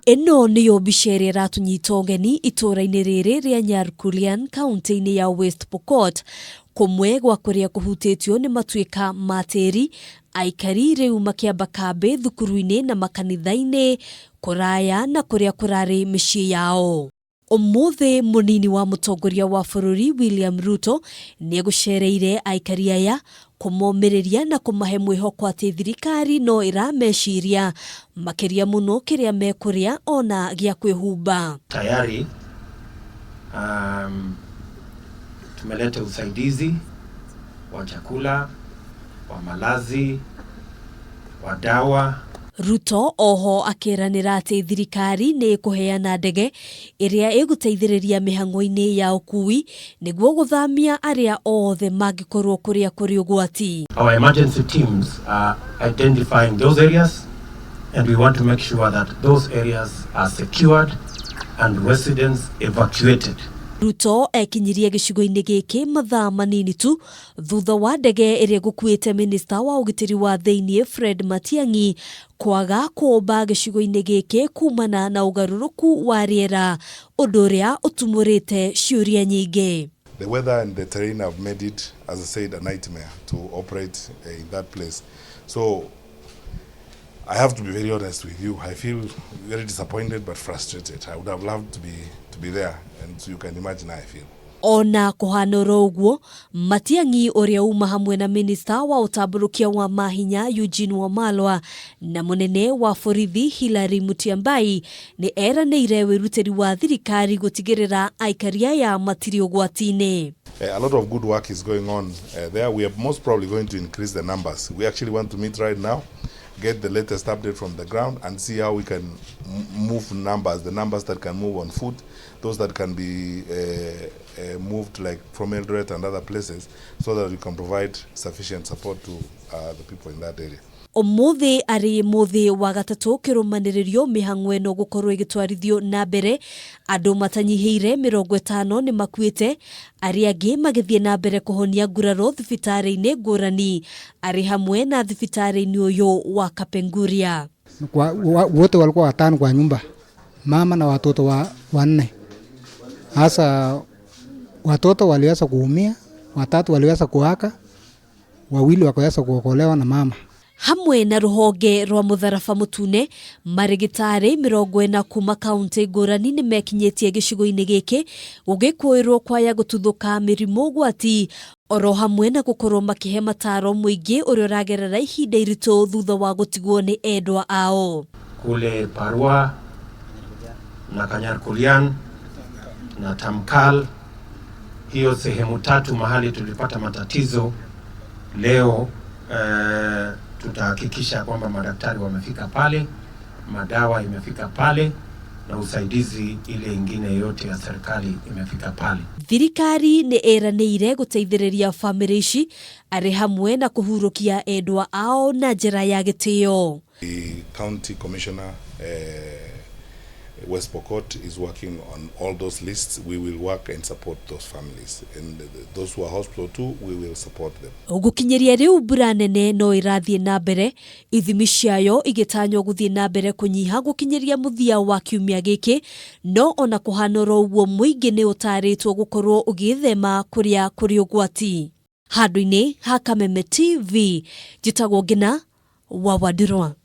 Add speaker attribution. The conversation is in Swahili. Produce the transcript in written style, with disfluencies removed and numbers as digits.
Speaker 1: Eno niyo bichere ratunyita ugeni itura-ini riri ria Nyarkulian kaunti-ini ya West Pokot kumwe gwa kuria kuhutitio ni matuika materi aikari riu makiamba kambi thukuru-ini na makanitha-ini kuraya na kuria kurari micii yao. Umuthi munini wa mutongoria wa bururi William Ruto ni gucereire aikari aya kumomiriria na kumahe mwihoko ati thirikari no irameciria makiria muno kiria mekuria ona gia kwihumba.
Speaker 2: Tayari tumeleta usaidizi wa chakula, wa malazi, wa dawa.
Speaker 1: Ruto oho akiranira ati thirikari ni ikuheana ndege iria iguteithiriria mihango-ini ya ukui niguo guthamia aria othe mangikorwo kuria kuri ugwati.
Speaker 2: Our emergency teams are identifying those areas and we want to make sure that those areas are secured and residents evacuated.
Speaker 1: Ruto ekinyirie gicigo-ini giki mathaa manini tu thutha wa ndege iria gukuite minister wa ugitiri wa thiini Fred Matiang'i kwaga kuomba gicigo-ini giki kumana na ugaruruku wa riera undu uria utumurite ciuria nyingi.
Speaker 3: The weather and the terrain have made it, as I said, a nightmare to operate in that place. So I have to be very honest with you. I feel very disappointed but frustrated. I would have loved to be there, and so you can imagine how I feel.
Speaker 1: Ona kuhanura uguo Matiang'i uria uma hamwe na minister wa utamburukia wa mahinya Eugene Wamalwa na munene wa borithi Hilary Mutyambai ni eranĩire wirutĩri wa thirikari gutigirira aikaria ya matiri ugwati-ini.
Speaker 3: A lot of good work is going on there. We are most probably going to increase the numbers. We actually want to meet right now, get the latest update from the ground and see how we can move numbers, the numbers that can move on foot, those that can be moved like from Eldoret and other places, so that we can provide sufficient support to the people in that area.
Speaker 1: Umuthi ari muthi wa gatatu kirumaniririo mihango eno gukorwo igitwarithio na mbere andu matanyihiire 50 ni makuite ari angi magithie na mbere kuhonia nguraro thibitari-ini ngurani ari hamwe na thibitari-ini uyu wa Kapenguria.
Speaker 4: Wote walikuwa watano kwa nyumba, mama na watoto wanne. Hasa watoto waliweza kuumia, watatu waliweza kuaka, wawili wakaweza kuokolewa na mama.
Speaker 1: Hamwe na ruhonge rwa mutharaba mutune marigitari 40 kuma kaunti ngurani ni mekinyetie gicigo-ini giki gugikwirwo kwaya gututhuka mirimo gwati oro hamwe na gukorwo makihe mataro muingi uria uragerera ihinda iritu thutha wa gutigwo ni endwa ao.
Speaker 2: Kule Parua na Kanyarkulian na Tamkal, hiyo sehemu tatu mahali tulipata matatizo leo, tutahakikisha kwamba madaktari wamefika pale, madawa imefika pale na usaidizi ile ingine yote ya serikali imefika pale.
Speaker 1: Thirikari ni eranĩire guteithĩrĩria family ici ari hamwe na kuhurukia endwa ao na njĩra ya gĩtĩo.
Speaker 3: The county commissioner West Pokot is working on all those lists. We will work and support those families, and those who are hospital too, we will support them.
Speaker 1: Gukinyeria riu mbura nene no irathie na mbere, ithimi ciayo igitanywo guthie na mbere kunyiha gukinyeria muthia wa kiumia giki, no ona kuhanora uguo muingi ni utaritwo gukorwo ugithema kuria kuri ugwati. Handu-ini ha Kameme TV, jitagwo Ngina wa Wadirwa.